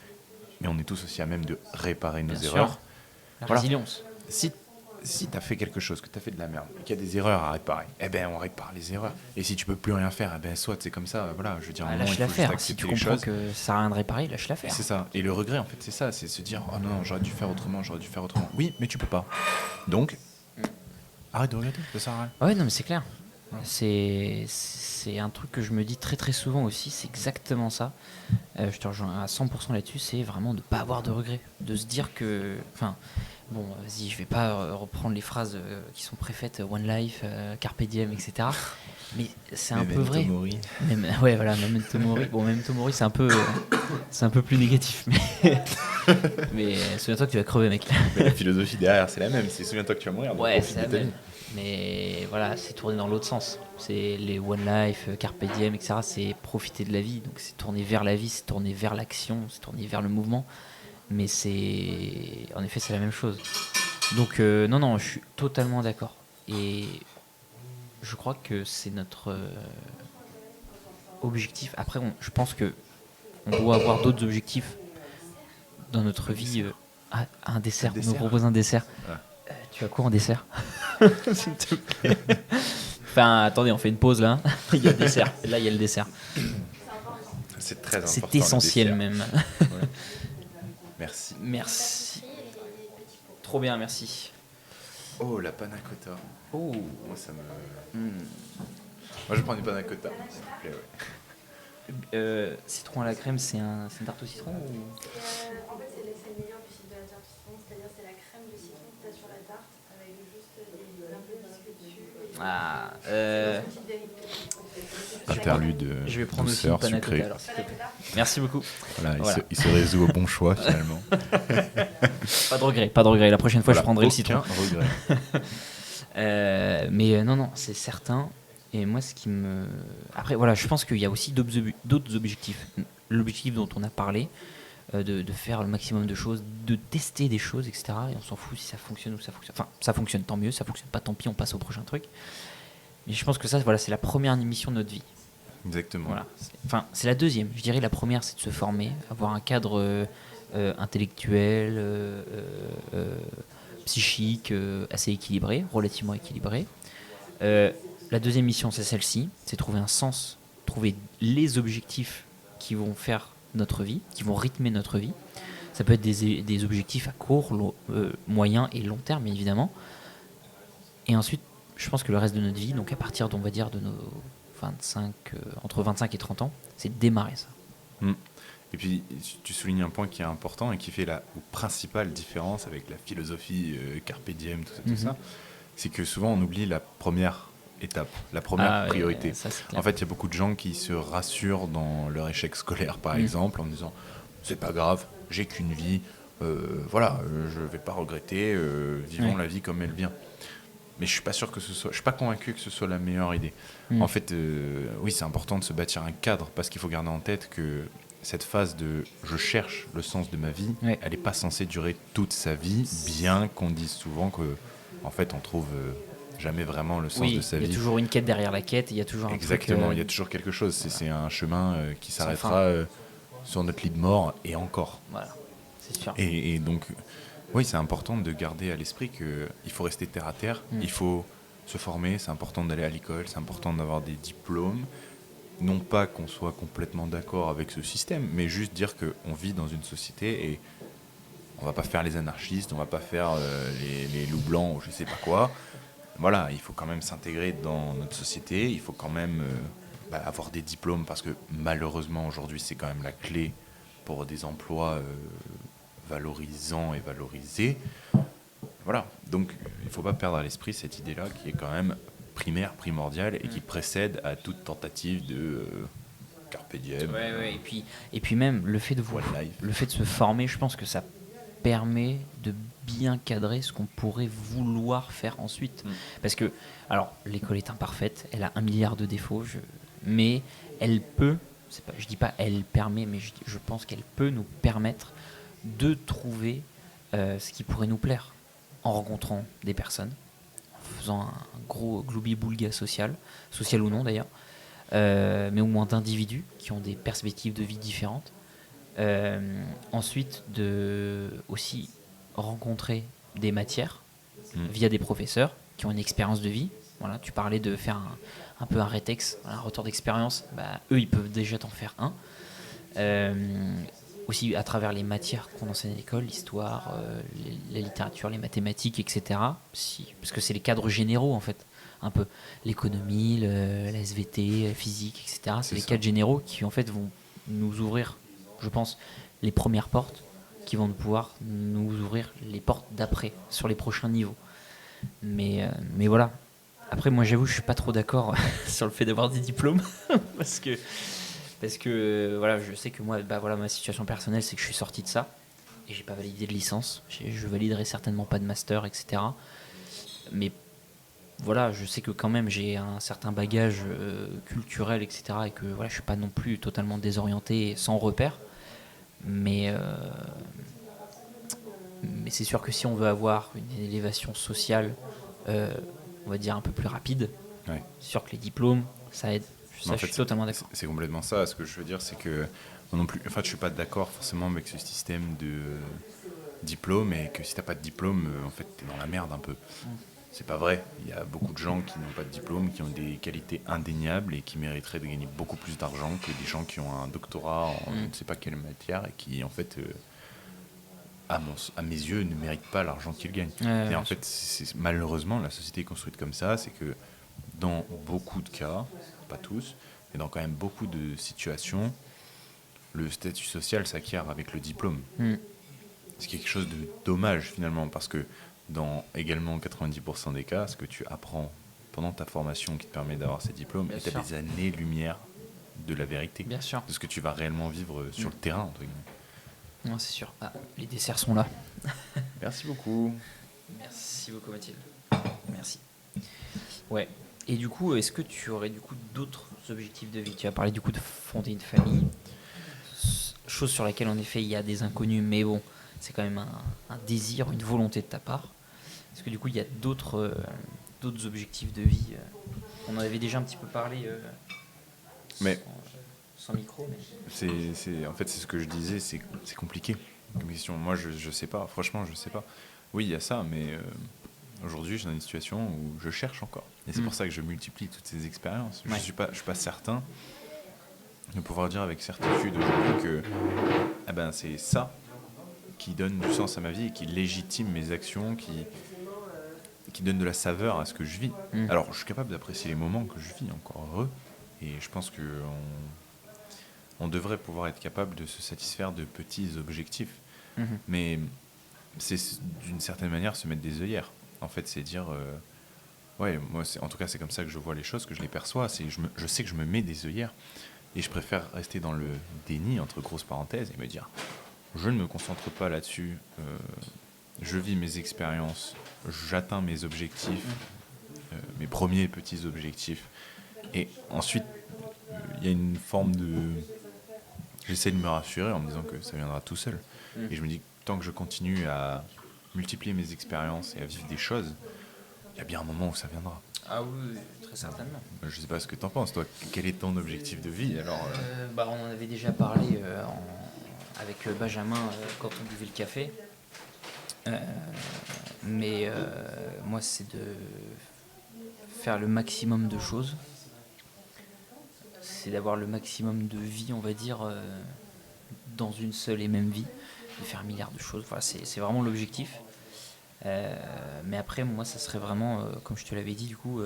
Mais on est tous aussi à même de réparer nos Bien erreurs. sûr. La Voilà. résilience. Si tu as fait quelque chose, que tu as fait de la merde, et qu'il y a des erreurs à réparer, eh ben on répare les erreurs. Et si tu peux plus rien faire, eh ben soit c'est comme ça, voilà, je veux dire, à un moment, il Lâche-la faut juste faire. Si accepter tu les comprends choses. que ça sert à rien de réparer, lâche-la faire. C'est ça. Et le regret, en fait, c'est ça, c'est se dire, oh non, j'aurais dû faire autrement, j'aurais dû faire autrement. Oui, mais tu peux pas. Donc, arrête de regretter, ça sert à rien. Ouais, non, mais c'est clair. C'est un truc que je me dis très très souvent aussi, c'est exactement ça. Je te rejoins à 100% là-dessus, c'est vraiment de ne pas avoir de regrets. De se dire que... Enfin, bon, vas-y, je vais pas reprendre les phrases qui sont préfaites, One Life, Carpe Diem, etc. Mais c'est un peu vrai. Même, ouais, voilà, Memento Mori. Bon, Memento Mori, c'est un peu plus négatif. Mais souviens-toi que tu vas crever, mec. Mais la philosophie derrière, c'est la même. C'est souviens-toi que tu vas mourir, donc Ouais, profite c'est de la ta vie. même. Mais voilà, c'est tourné dans l'autre sens. C'est les One Life, Carpe Diem, etc. C'est profiter de la vie. Donc c'est tourné vers la vie, c'est tourné vers l'action, c'est tourné vers le mouvement. Mais c'est... En effet, c'est la même chose. Donc non, je suis totalement d'accord. Et je crois que c'est notre objectif. Après, je pense que on doit avoir d'autres objectifs dans notre vie. Un dessert. On nous propose un dessert. Ah. Tu as quoi en dessert? S'il te plaît. Enfin, attendez, on fait une pause là. Il y a le dessert. Là, il y a le dessert. C'est très important. C'est essentiel le même. Ouais. Merci. Merci. Trop bien, merci. Oh, la panna cotta. Oh. Moi, ça me... Moi, je prends du panna cotta, s'il te plaît, ouais. Citron à la crème, c'est une tarte au citron ou... En fait, c'est le meilleur du site de la tarte citron, c'est-à-dire c'est la crème de citron que tu as sur la tarte avec juste un peu de biscuit dessus et Ah, Interlude je vais prendre aussi une douceur, panna sucrée. cotta alors, s'il te plaît. Merci beaucoup. Voilà, Voilà. Il se résout au bon choix finalement. Pas de regret, pas de regret. La prochaine fois, Voilà, je prendrai le aucun citron. regret. Mais non, c'est certain. Et moi, ce qui me. Après, voilà, je pense qu'il y a aussi d'autres objectifs. L'objectif dont on a parlé, de faire le maximum de choses, de tester des choses, etc. Et on s'en fout si ça fonctionne ou ça fonctionne. Enfin, ça fonctionne, tant mieux. Ça fonctionne pas, tant pis, on passe au prochain truc. Mais je pense que ça, voilà, c'est la première mission de notre vie. Exactement. Voilà. Enfin, c'est la deuxième. Je dirais la première, c'est de se former, avoir un cadre intellectuel, psychique, assez équilibré, relativement équilibré. La deuxième mission, c'est celle-ci, c'est trouver un sens, trouver les objectifs qui vont faire notre vie, qui vont rythmer notre vie. Ça peut être des objectifs à court, moyen et long terme, évidemment. Et ensuite, je pense que le reste de notre vie, donc à partir, on va dire, de nos 25, entre 25 et 30 ans, c'est de démarrer ça. Et puis, tu soulignes un point qui est important et qui fait la principale différence avec la philosophie Carpe Diem, tout ça, c'est que souvent on oublie la première étape, la première priorité. Ça, c'est clair. En fait, il y a beaucoup de gens qui se rassurent dans leur échec scolaire, par exemple, en disant « c'est pas grave, j'ai qu'une vie, voilà, je vais pas regretter, vivons la vie comme elle vient ». Mais je suis pas sûr que je suis pas convaincu que ce soit la meilleure idée. En fait, oui, c'est important de se bâtir un cadre parce qu'il faut garder en tête que cette phase de je cherche le sens de ma vie, elle n'est pas censée durer toute sa vie, bien qu'on dise souvent que en fait on trouve jamais vraiment le sens de sa vie. Il y a toujours une quête derrière la quête, il y a toujours Exactement, un truc, il y a toujours quelque chose. C'est un chemin qui Sans s'arrêtera sur notre lit de mort et encore. Voilà, c'est sûr. Et donc, oui, c'est important de garder à l'esprit qu'il faut rester terre à terre, il faut se former, c'est important d'aller à l'école, c'est important d'avoir des diplômes. Non pas qu'on soit complètement d'accord avec ce système, mais juste dire qu'on vit dans une société et on va pas faire les anarchistes, on va pas faire les loups blancs ou je sais pas quoi. Voilà, il faut quand même s'intégrer dans notre société, il faut quand même avoir des diplômes parce que malheureusement aujourd'hui c'est quand même la clé pour des emplois valorisants et valorisés. Voilà, donc il ne faut pas perdre à l'esprit cette idée-là qui est quand même primaire, primordiale et qui précède à toute tentative de carpe diem. Et puis même le fait de se former, je pense que ça permet de bien cadrer ce qu'on pourrait vouloir faire ensuite. Parce que, alors, l'école est imparfaite, elle a 1 milliard de défauts, mais elle peut, je dis pas elle permet, mais je pense qu'elle peut nous permettre de trouver ce qui pourrait nous plaire en rencontrant des personnes, en faisant un gros gloubi-boulga social ou non d'ailleurs, mais au moins d'individus qui ont des perspectives de vie différentes. Ensuite, de aussi rencontrer des matières via des professeurs qui ont une expérience de vie. Voilà, tu parlais de faire un peu un rétex, un retour d'expérience. Eux, ils peuvent déjà t'en faire un. Aussi à travers les matières qu'on enseigne à l'école, l'histoire, la littérature, les mathématiques, etc. Parce que c'est les cadres généraux, en fait. Un peu l'économie, la SVT, la physique, etc. C'est les cadres généraux qui, en fait, vont nous ouvrir, je pense, les premières portes qui vont pouvoir nous ouvrir les portes d'après, sur les prochains niveaux. Mais voilà. Après, moi, j'avoue, je suis pas trop d'accord sur le fait d'avoir des diplômes. parce que voilà, je sais que moi, ma situation personnelle, c'est que je suis sorti de ça et j'ai pas validé de licence. Je validerai certainement pas de master, etc. Mais voilà, je sais que quand même j'ai un certain bagage culturel, etc. Et que voilà, je suis pas non plus totalement désorienté et sans repère. Mais c'est sûr que si on veut avoir une élévation sociale, on va dire un peu plus rapide, c'est sûr que les diplômes, ça aide. Je suis totalement d'accord. C'est complètement ça. Ce que je veux dire, c'est que moi non plus, en fait, je suis pas d'accord forcément avec ce système de diplôme et que si t'as pas de diplôme, en fait, t'es dans la merde un peu. C'est pas vrai. Il y a beaucoup de gens qui n'ont pas de diplôme, qui ont des qualités indéniables et qui mériteraient de gagner beaucoup plus d'argent que des gens qui ont un doctorat en je ne sais pas quelle matière et qui, en fait, à mes yeux, ne méritent pas l'argent qu'ils gagnent. Et en fait, malheureusement, la société est construite comme ça. C'est que dans beaucoup de cas, pas tous, mais dans quand même beaucoup de situations, le statut social s'acquiert avec le diplôme. C'est quelque chose de dommage finalement, parce que dans également 90% des cas, ce que tu apprends pendant ta formation qui te permet d'avoir ces diplômes, Bien et tu sûr. as des années-lumière de la vérité, Bien sûr. de ce que tu vas réellement vivre sur le terrain, entre guillemets. Non, c'est sûr. Ah, les desserts sont là. Merci beaucoup. Merci beaucoup Mathilde. Merci. Ouais. Et du coup, est-ce que tu aurais du coup d'autres objectifs de vie? Tu as parlé du coup de fonder une famille, chose sur laquelle en effet il y a des inconnus, mais bon, c'est quand même un désir, une volonté de ta part. Est-ce que du coup il y a d'autres objectifs de vie On en avait déjà un petit peu parlé Mais- sans micro, mais... En fait, c'est ce que je disais, c'est compliqué comme question. Moi, je sais pas, franchement, je sais pas. Oui, il y a ça, mais aujourd'hui, je suis dans une situation où je cherche encore. Et c'est pour ça que je multiplie toutes ces expériences. Ouais. Je suis pas certain de pouvoir dire avec certitude aujourd'hui que eh ben, c'est ça qui donne du sens à ma vie et qui légitime mes actions, qui donne de la saveur à ce que je vis. Alors, je suis capable d'apprécier les moments que je vis, encore heureux, et je pense que on devrait pouvoir être capable de se satisfaire de petits objectifs. Mais c'est d'une certaine manière se mettre des œillères. En fait, c'est dire ouais, moi en tout cas c'est comme ça que je vois les choses, que je les perçois, je sais que je me mets des œillères et je préfère rester dans le déni entre grosses parenthèses et me dire je ne me concentre pas là-dessus, je vis mes expériences, j'atteins mes objectifs, mes premiers petits objectifs, et ensuite il y a une forme de... J'essaie de me rassurer en me disant que ça viendra tout seul. Et je me dis que tant que je continue à multiplier mes expériences et à vivre des choses, il y a bien un moment où ça viendra. Ah oui, très certainement. Je sais pas ce que t'en penses, toi. Quel est ton objectif de vie alors Bah, on en avait déjà parlé avec Benjamin quand on buvait le café. Mais moi, c'est de faire le maximum de choses. C'est d'avoir le maximum de vie, on va dire, dans une seule et même vie. De faire un milliard de choses. Voilà, c'est vraiment l'objectif. Mais après, moi, ça serait vraiment, comme je te l'avais dit, du coup,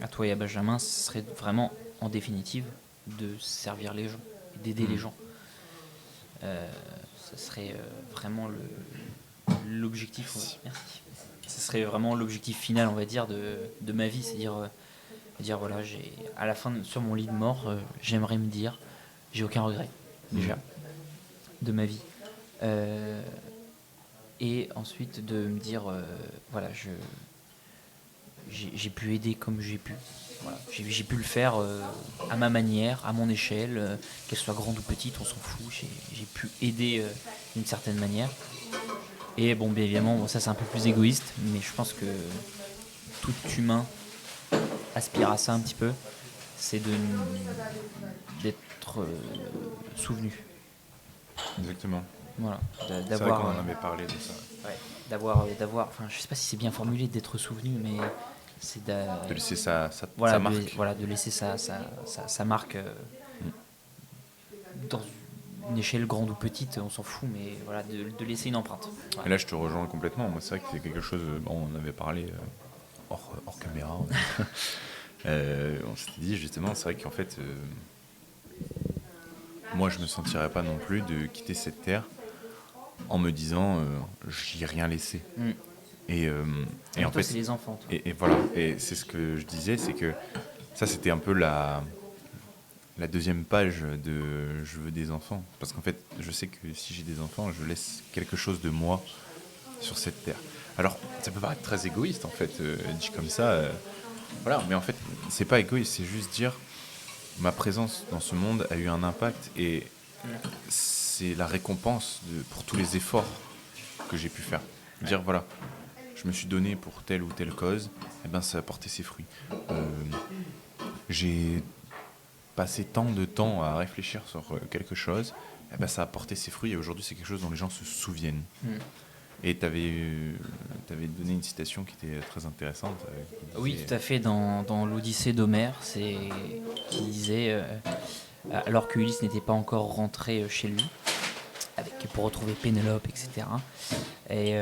à toi et à Benjamin, ce serait vraiment, en définitive, de servir les gens, d'aider les gens. Ça serait vraiment l'objectif. Merci. Ce serait vraiment l'objectif final, on va dire, de ma vie, c'est dire voilà, à la fin, sur mon lit de mort, j'aimerais me dire, j'ai aucun regret, déjà, de ma vie. Et ensuite de me dire, voilà, j'ai pu aider comme j'ai pu. Voilà. J'ai pu le faire à ma manière, à mon échelle, qu'elle soit grande ou petite, on s'en fout. J'ai pu aider d'une certaine manière. Et bon, bien évidemment, bon, ça c'est un peu plus égoïste, mais je pense que tout humain aspire à ça un petit peu, c'est d'être souvenu. Exactement. Voilà, C'est vrai d'avoir. qu'on en avait parlé de ça. Ouais, d'avoir, enfin, je sais pas si c'est bien formulé d'être souvenu, mais c'est De laisser sa voilà, marque. de laisser sa marque dans une échelle grande ou petite, on s'en fout, mais voilà, de laisser une empreinte. Voilà. Et là, je te rejoins complètement. Moi, c'est vrai que c'est quelque chose. Bon, on avait parlé hors caméra. On s'était dit justement, c'est vrai qu'en fait, moi, je me sentirais pas non plus de quitter cette terre en me disant, j'y ai rien laissé. Et en toi, fait, c'est les enfants. Toi. Et voilà. Et c'est ce que je disais, c'est que ça, c'était un peu la deuxième page de Je veux des enfants. Parce qu'en fait, je sais que si j'ai des enfants, je laisse quelque chose de moi sur cette terre. Alors, ça peut paraître très égoïste, en fait, dit comme ça. Voilà, mais en fait, c'est pas égoïste, c'est juste dire ma présence dans ce monde a eu un impact et c'est la récompense pour tous les efforts que j'ai pu faire. Dire, voilà, je me suis donné pour telle ou telle cause, et ben ça a porté ses fruits. J'ai passé tant de temps à réfléchir sur quelque chose, et ben ça a porté ses fruits et aujourd'hui c'est quelque chose dont les gens se souviennent. Et tu avais donné une citation qui était très intéressante. Oui, tout à fait, dans l'Odyssée d'Homère, qui disait, alors que Ulysse n'était pas encore rentré chez lui, pour retrouver Pénélope, etc. Et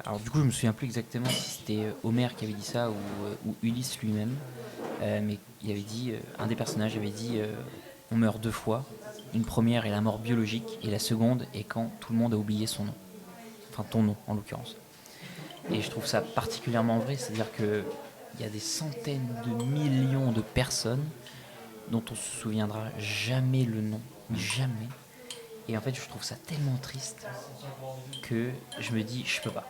alors du coup, je me souviens plus exactement si c'était Homère qui avait dit ça ou Ulysse lui-même, mais il avait dit, un des personnages avait dit, on meurt deux fois. Une première est la mort biologique et la seconde est quand tout le monde a oublié son nom. Enfin, ton nom, en l'occurrence. Et je trouve ça particulièrement vrai, c'est-à-dire que il y a des centaines de millions de personnes dont on se souviendra jamais le nom, jamais. Et en fait, je trouve ça tellement triste que je me dis, je peux pas.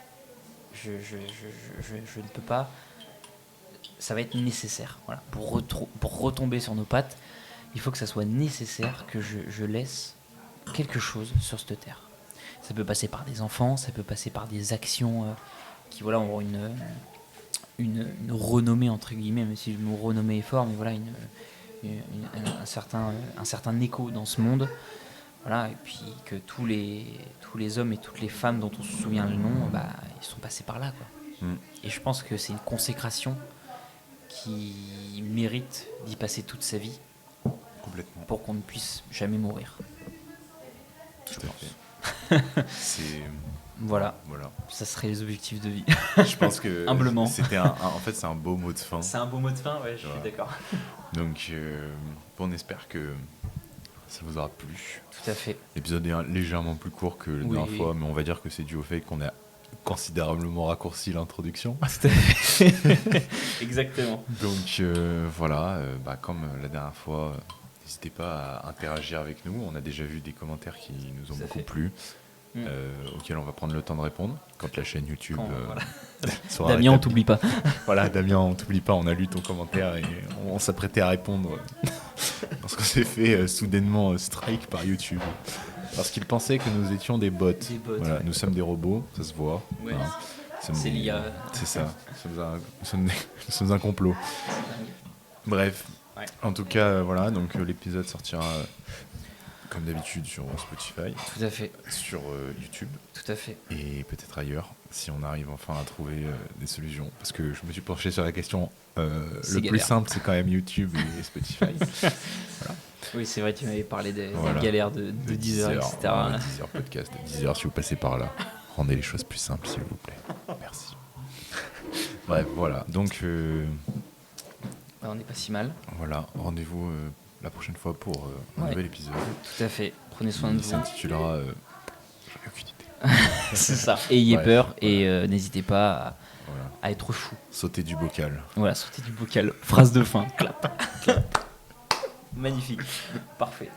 Je ne peux pas. Ça va être nécessaire. Voilà. Pour retomber sur nos pattes, il faut que ça soit nécessaire que je laisse quelque chose sur cette terre. Ça peut passer par des enfants, ça peut passer par des actions qui voilà, auront une renommée, entre guillemets, même si le mot renommée est fort, mais voilà, un certain écho dans ce monde. Voilà, et puis que tous les hommes et toutes les femmes dont on se souvient le nom, bah, ils sont passés par là, quoi. Et je pense que c'est une consécration qui mérite d'y passer toute sa vie. Complètement. Pour qu'on ne puisse jamais mourir. Tout à fait. Voilà, Voilà. ça serait les objectifs de vie. Je pense que Humblement. c'était en fait, c'est un beau mot de fin. C'est un beau mot de fin, ouais, je Voilà. suis d'accord. Donc, on espère que ça vous aura plu. Tout à fait. L'épisode est légèrement plus court que la dernière fois, mais on va dire que c'est dû au fait qu'on a considérablement raccourci l'introduction. Tout à fait. Exactement. Donc voilà, comme la dernière fois, n'hésitez pas à interagir avec nous. On a déjà vu des commentaires qui nous ont Tout à beaucoup fait. plu, auxquels on va prendre le temps de répondre quand la chaîne YouTube Voilà. sera Damien, on rétablie. t'oublie pas. Voilà, Damien, on t'oublie pas, on a lu ton commentaire et on s'apprêtait à répondre lorsqu'on s'est fait soudainement strike par YouTube. Parce qu'ils pensaient que nous étions des bots. Des bots, Voilà, ouais. nous sommes des robots, ça se voit. Ouais. Voilà. Nous sommes C'est des- l'IA. C'est ça, nous sommes un complot. Bref, Ouais. en tout cas, voilà, donc l'épisode sortira comme d'habitude sur Spotify, Tout à fait. sur YouTube Tout à fait. et peut-être ailleurs, si on arrive enfin à trouver des solutions. Parce que je me suis penché sur la question, le plus galère. simple c'est quand même YouTube et Spotify. Oui, c'est vrai, tu m'avais parlé des Voilà. galères de Deezer, etc. voilà, Deezer podcast, Deezer si vous passez par là. Rendez les choses plus simples s'il vous plaît. Merci. Bref, voilà, donc Ouais, on n'est pas si mal. voilà, rendez-vous la prochaine fois pour un Ouais. nouvel épisode. Tout à fait. Prenez soin de Il vous. s'intitulera j'en ai aucune idée. C'est ça. Ayez Ouais, peur voilà. et n'hésitez pas Voilà. à être fou. Sauter du bocal. Voilà, sortez du bocal. Phrase de fin. Clap. Magnifique. Parfait.